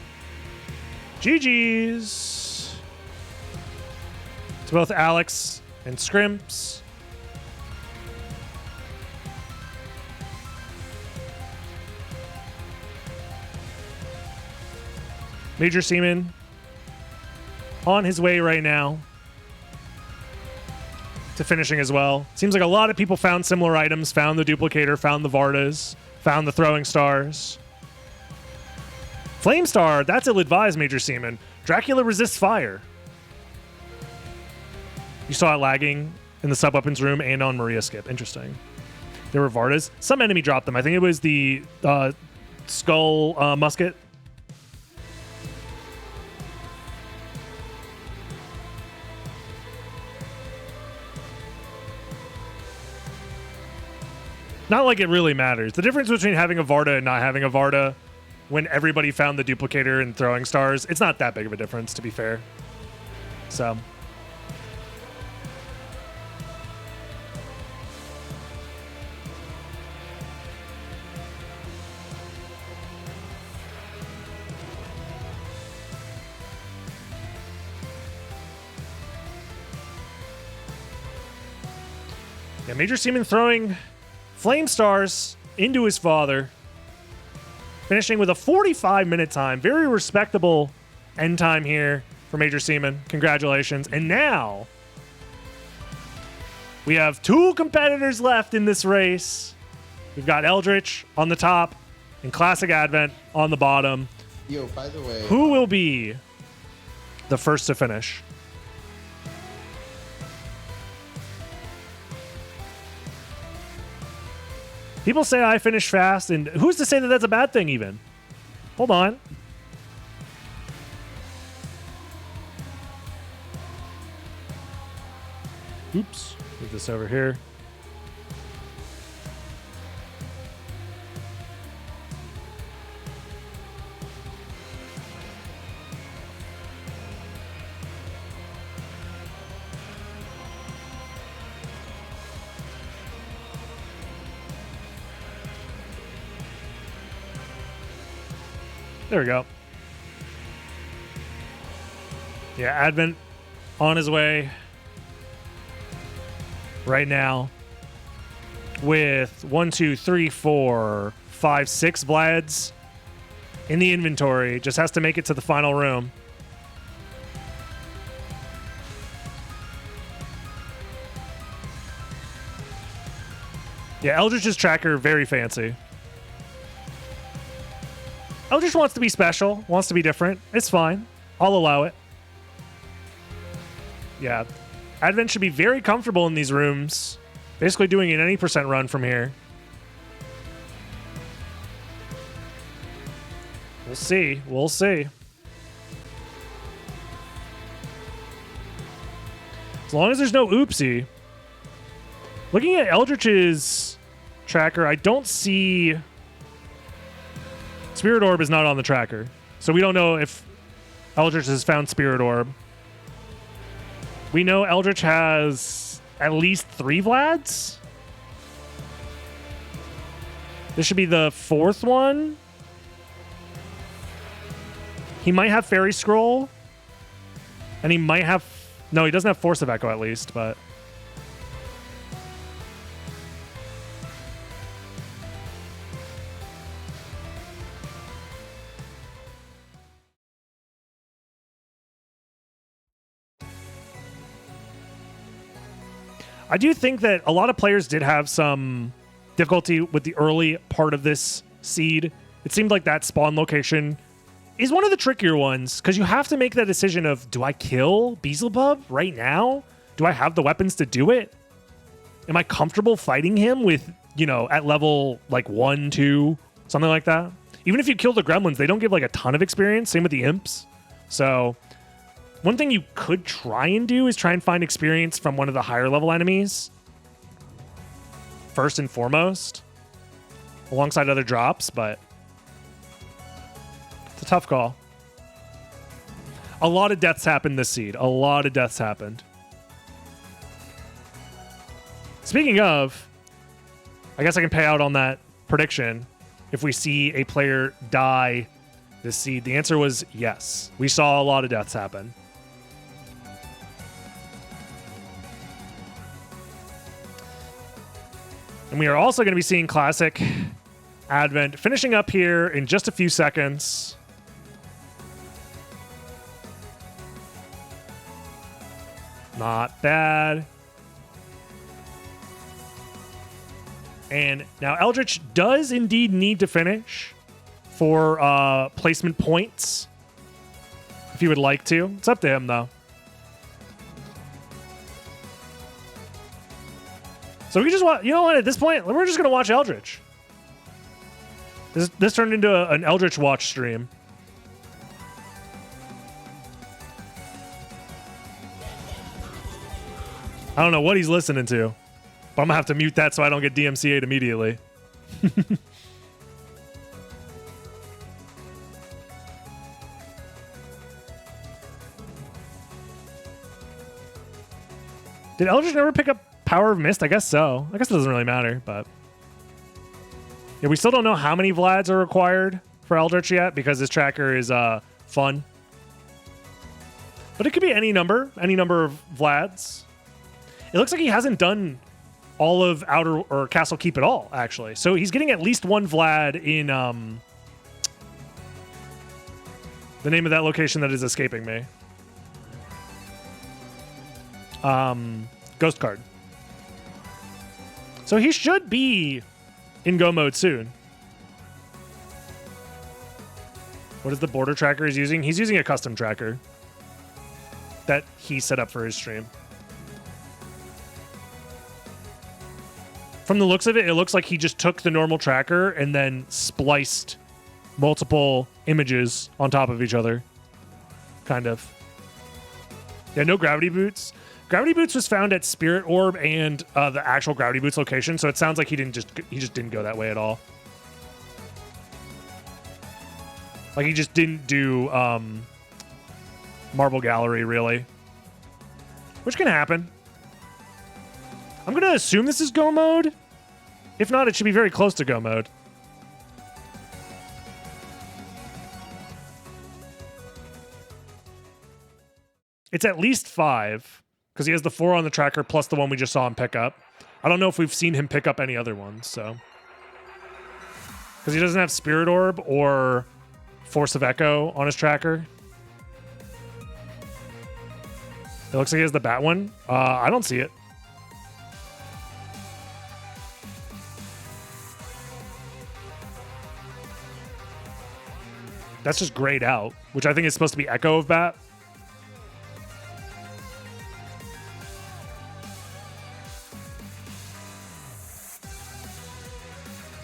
GG's to both Alex and Scrimps. Major Seaman on his way right now to finishing as well. Seems like a lot of people found similar items, found the duplicator, found the Vardas, found the throwing stars. Flame Star, that's ill-advised, Major Seaman. Dracula resists fire. You saw it lagging in the sub-weapons room and on Maria Skip. Interesting. There were Vardas. Some enemy dropped them. I think it was the skull musket. Not like it really matters. The difference between having a Varda and not having a Varda, when everybody found the duplicator and throwing stars, it's not that big of a difference, to be fair. So. Yeah, Major Seaman throwing Flame Stars into his father. Finishing with a 45-minute time. Very respectable end time here for Major Seaman. Congratulations. And now we have two competitors left in this race. We've got Eldritch on the top and Classic Advent on the bottom. Yo, by the way, who will be the first to finish? People say I finish fast, and who's to say that that's a bad thing even? Hold on. Oops. Move this over here. There we go. Yeah, Advent on his way right now with 1, 2, 3, 4, 5, 6 Vlads in the inventory. Just has to make it to the final room. Yeah, Eldritch's tracker, very fancy. Eldritch wants to be special, wants to be different. It's fine. I'll allow it. Yeah. Advent should be very comfortable in these rooms. Basically doing an any % run from here. We'll see. We'll see. As long as there's no oopsie. Looking at Eldritch's tracker, I don't see... Spirit Orb is not on the tracker. So we don't know if Eldritch has found Spirit Orb. We know Eldritch has at least 3 Vlads. This should be the 4th one. He might have Fairy Scroll. And he might have... No, he doesn't have Force of Echo at least, but... I do think that a lot of players did have some difficulty with the early part of this seed. It seemed like that spawn location is one of the trickier ones because you have to make that decision of, do I kill Beelzebub right now? Do I have the weapons to do it? Am I comfortable fighting him with, you know, at level like 1, 2, something like that? Even if you kill the gremlins, they don't give like a ton of experience. Same with the imps. So... one thing you could try and do is try and find experience from one of the higher level enemies. First and foremost. Alongside other drops, but... it's a tough call. A lot of deaths happened this seed. A lot of deaths happened. Speaking of... I guess I can pay out on that prediction. if we see a player die this seed? The answer was yes. We saw a lot of deaths happen. And we are also going to be seeing Classic Advent finishing up here in just a few seconds. Not bad. And now Eldritch does indeed need to finish for placement points if he would like to. It's up to him, though. So we just want, you know what, at this point, we're just going to watch Eldritch. This turned into an Eldritch watch stream. I don't know what he's listening to, but I'm going to have to mute that so I don't get DMCA'd immediately. Did Eldritch never pick up Power of Mist? I guess so. I guess it doesn't really matter, but... Yeah, we still don't know how many Vlads are required for Eldritch yet because this tracker is fun. But it could be any number of Vlads. It looks like he hasn't done all of Outer or Castle Keep at all, actually. So he's getting at least one Vlad in the name of that location that is escaping me. Ghost Card. So he should be in go mode soon. What is the border tracker he's using? He's using a custom tracker that he set up for his stream. From the looks of it, it looks like he just took the normal tracker and then spliced multiple images on top of each other. Kind of. Yeah, no gravity boots. Gravity Boots was found at Spirit Orb and the actual Gravity Boots location, so it sounds like he just didn't go that way at all. Like he just didn't do Marble Gallery, really. Which can happen. I'm going to assume this is go mode. If not, it should be very close to go mode. It's at least 5. Because he has the 4 on the tracker plus the one we just saw him pick up. I don't know if we've seen him pick up any other ones, so. Because he doesn't have Spirit Orb or Force of Echo on his tracker. It looks like he has the Bat one. I don't see it. That's just grayed out, which I think is supposed to be Echo of Bat.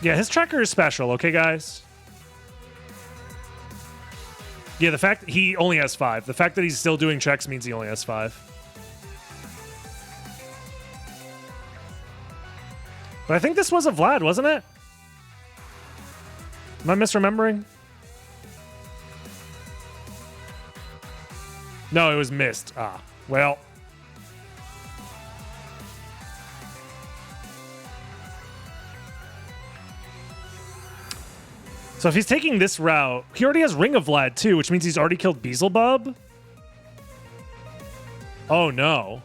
Yeah, his tracker is special, okay, guys? Yeah, the fact that he only has 5. The fact that he's still doing checks means he only has 5. But I think this was a Vlad, wasn't it? Am I misremembering? No, it was missed. Ah, well... So if he's taking this route, he already has Ring of Vlad too, which means he's already killed Beelzebub. Oh no.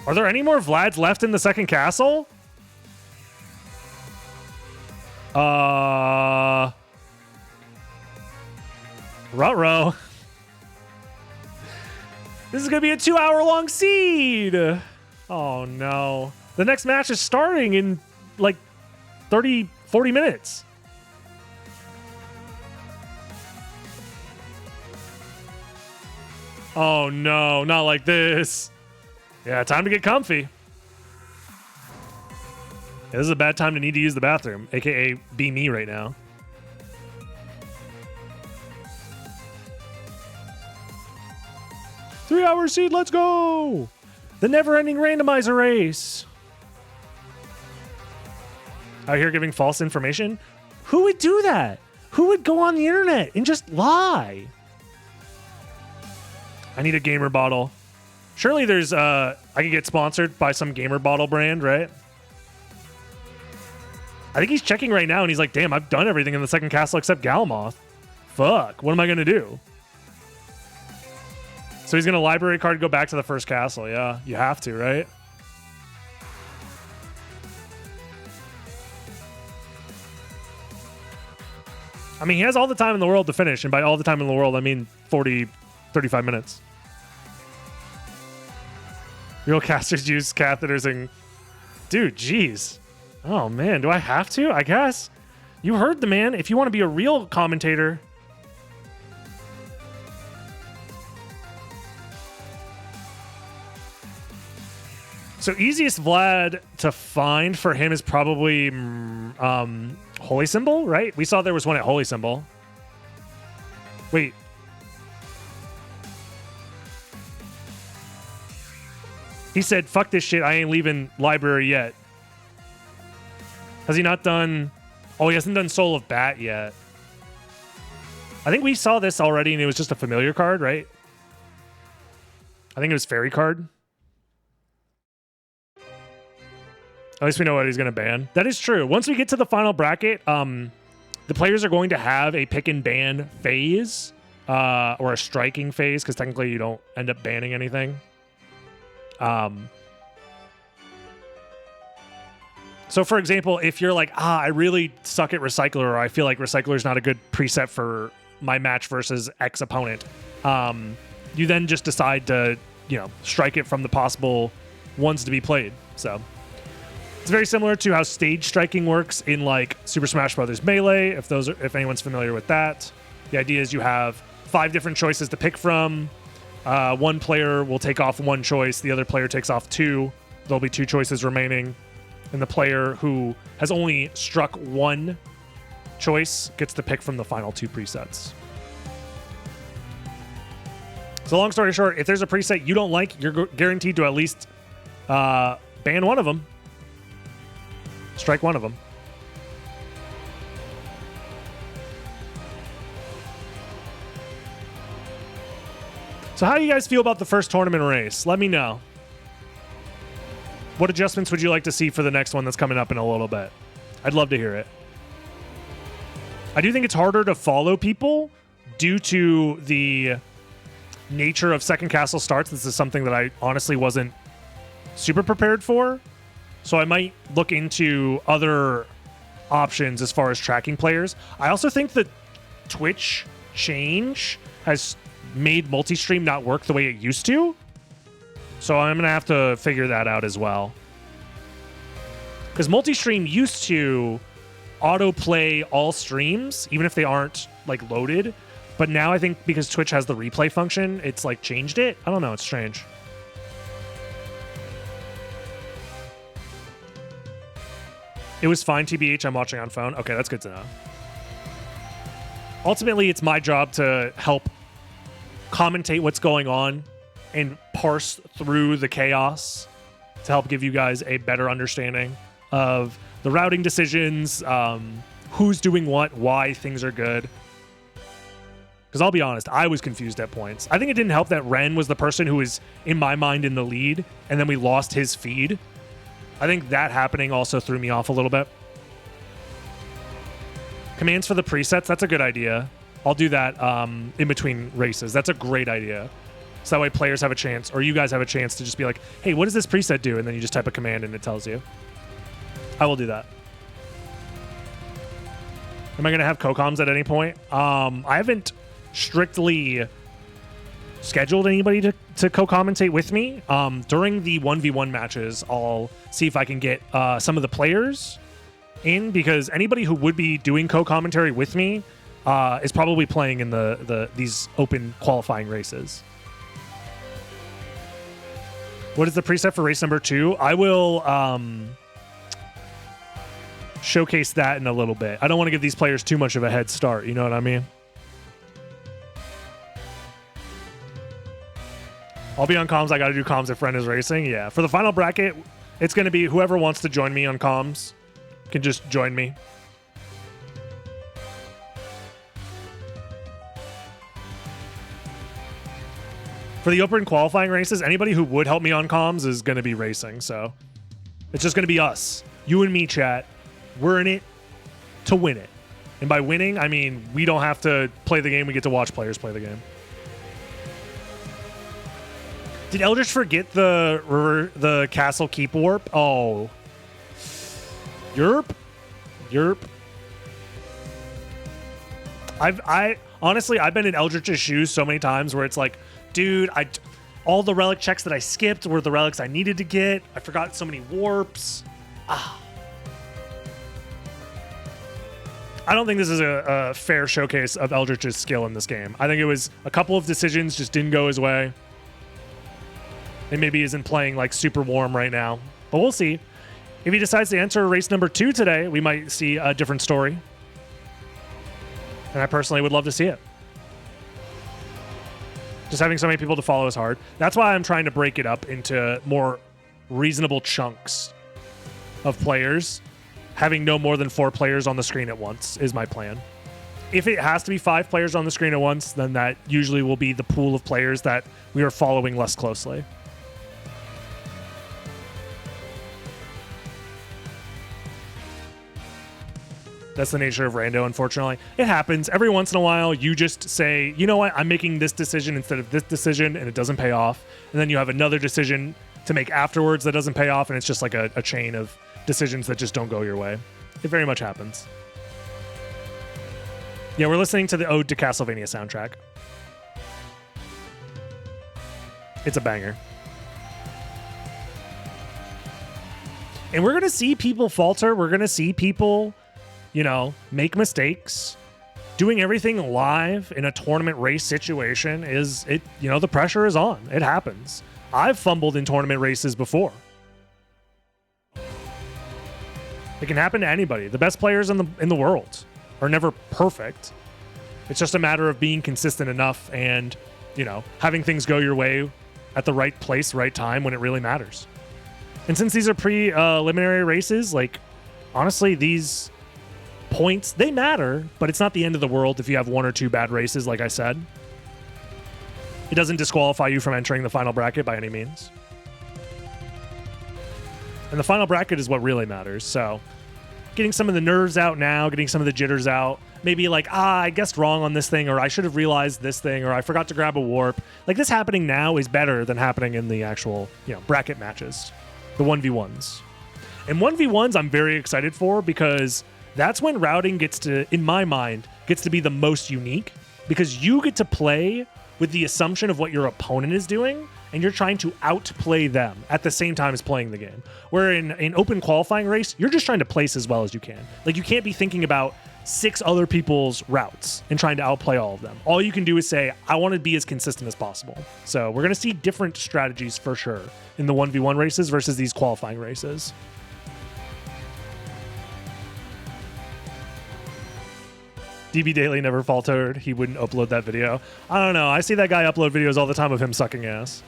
Are there any more Vlads left in the second castle? Ruh-roh. This is going to be a 2-hour-long seed. Oh no. The next match is starting in like 30, 40 minutes. Oh no, not like this. Yeah, time to get comfy. Yeah, this is a bad time to need to use the bathroom, aka be me right now. Three-hour seed, let's go! The never-ending randomizer race. Out here giving false information? Who would do that? Who would go on the internet and just lie? I need a gamer bottle. Surely there's, I could get sponsored by some gamer bottle brand, right? I think he's checking right now, and he's like, damn, I've done everything in the second castle except Galmoth. Fuck, what am I going to do? So he's going to library card, go back to the first castle. Yeah, you have to, right? I mean, he has all the time in the world to finish, and by all the time in the world, I mean 40, 35 minutes. Real casters use catheters and... Dude, jeez. Oh, man, do I have to? I guess. You heard the man. If you want to be a real commentator... So easiest Vlad to find for him is probably Holy Symbol, right? We saw there was one at Holy Symbol. Wait. He said, fuck this shit, I ain't leaving library yet. Has he not done... Oh, he hasn't done Soul of Bat yet. I think we saw this already and it was just a familiar card, right? I think it was Fairy card. At least we know what he's going to ban. That is true. Once we get to the final bracket, the players are going to have a pick and ban phase or a striking phase because technically you don't end up banning anything. So, for example, if you're like, I really suck at Recycler, or I feel like Recycler is not a good preset for my match versus X opponent, you then just decide to, strike it from the possible ones to be played. So... It's very similar to how stage striking works in like Super Smash Bros. Melee, if anyone's familiar with that. The idea is you have 5 different choices to pick from. One player will take off one choice, the other player takes off 2. There'll be 2 choices remaining. And the player who has only struck one choice gets to pick from the final 2 presets. So long story short, if there's a preset you don't like, you're guaranteed to at least ban one of them. Strike one of them. So how do you guys feel about the first tournament race? Let me know. What adjustments would you like to see for the next one that's coming up in a little bit? I'd love to hear it. I do think it's harder to follow people due to the nature of second castle starts. This is something that I honestly wasn't super prepared for. So I might look into other options as far as tracking players. I also think that Twitch change has made multi-stream not work the way it used to. So I'm going to have to figure that out as well. Because multi-stream used to autoplay all streams, even if they aren't like loaded. But now I think because Twitch has the replay function, it's like changed it. I don't know. It's strange. It was fine, TBH. I'm watching on phone. Okay, that's good to know. Ultimately, it's my job to help commentate what's going on and parse through the chaos to help give you guys a better understanding of the routing decisions, who's doing what, why things are good. Because I'll be honest, I was confused at points. I think it didn't help that Ren was the person who was, in my mind, in the lead, and then we lost his feed. I think that happening also threw me off a little bit. Commands for the presets, that's a good idea. I'll do that in between races. That's a great idea. So that way players have a chance, or you guys have a chance to just be like, hey, what does this preset do? And then you just type a command and it tells you. I will do that. Am I going to have co-coms at any point? I haven't strictly scheduled anybody to co-commentate with me. During the 1v1 matches, I'll see if I can get some of the players in, because anybody who would be doing co-commentary with me is probably playing in these open qualifying races. What is the preset for race number 2? I will showcase that in a little bit. I don't want to give these players too much of a head start, you know what I mean? I'll be on comms. I got to do comms if Ren is racing. Yeah. For the final bracket, it's going to be whoever wants to join me on comms can just join me. For the open qualifying races, anybody who would help me on comms is going to be racing. So it's just going to be us. You and me, chat. We're in it to win it. And by winning, I mean we don't have to play the game. We get to watch players play the game. Did Eldritch forget the castle keep warp? Oh. Yerp. I honestly, I've been in Eldritch's shoes so many times where it's like, dude, all the relic checks that I skipped were the relics I needed to get. I forgot so many warps. I don't think this is a fair showcase of Eldritch's skill in this game. I think it was a couple of decisions just didn't go his way. And maybe isn't playing like super warm right now. But we'll see. If he decides to enter race number 2 today, we might see a different story. And I personally would love to see it. Just having so many people to follow is hard. That's why I'm trying to break it up into more reasonable chunks of players. Having no more than 4 players on the screen at once is my plan. If it has to be 5 players on the screen at once, then that usually will be the pool of players that we are following less closely. That's the nature of Rando, unfortunately. It happens. Every once in a while, you just say, you know what, I'm making this decision instead of this decision, and it doesn't pay off. And then you have another decision to make afterwards that doesn't pay off, and it's just like a chain of decisions that just don't go your way. It very much happens. Yeah, we're listening to the Ode to Castlevania soundtrack. It's a banger. And we're going to see people falter. We're going to see people, you know, make mistakes. Doing everything live in a tournament race situation the pressure is on. It happens. I've fumbled in tournament races before. It can happen to anybody. The best players in the world are never perfect. It's just a matter of being consistent enough and, you know, having things go your way at the right place, right time when it really matters. And since these are preliminary races, like, honestly, these points, they matter, but it's not the end of the world if you have 1 or 2 bad races, like I said. It doesn't disqualify you from entering the final bracket by any means. And the final bracket is what really matters. So getting some of the nerves out now, getting some of the jitters out, maybe like, I guessed wrong on this thing, or I should have realized this thing, or I forgot to grab a warp. Like, this happening now is better than happening in the actual, bracket matches, the 1v1s. And 1v1s I'm very excited for, because that's when routing gets to, in my mind, gets to be the most unique, because you get to play with the assumption of what your opponent is doing, and you're trying to outplay them at the same time as playing the game. Where in an open qualifying race, you're just trying to place as well as you can. Like, you can't be thinking about 6 other people's routes and trying to outplay all of them. All you can do is say, I want to be as consistent as possible. So we're going to see different strategies for sure in the 1v1 races versus these qualifying races. DB Daily never faltered. He wouldn't upload that video. I don't know. I see that guy upload videos all the time of him sucking ass.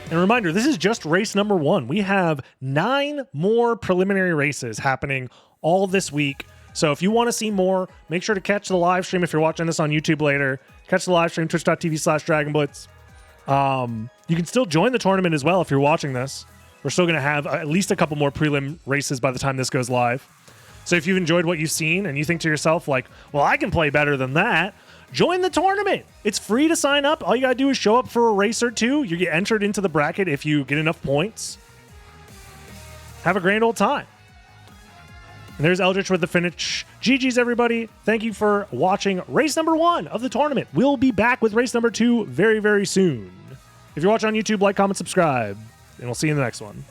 And a reminder, this is just race number 1. We have 9 more preliminary races happening all this week. So if you want to see more, make sure to catch the live stream if you're watching this on YouTube later. Catch the live stream, twitch.tv/DragonBlitz. You can still join the tournament as well if you're watching this. We're still going to have at least a couple more prelim races by the time this goes live. So if you've enjoyed what you've seen and you think to yourself, like, well, I can play better than that, join the tournament. It's free to sign up. All you got to do is show up for a race or 2. You get entered into the bracket if you get enough points. Have a grand old time. And there's Eldritch with the finish. GG's, everybody. Thank you for watching race number 1 of the tournament. We'll be back with race number 2 very, very soon. If you're watching on YouTube, like, comment, subscribe, and we'll see you in the next one.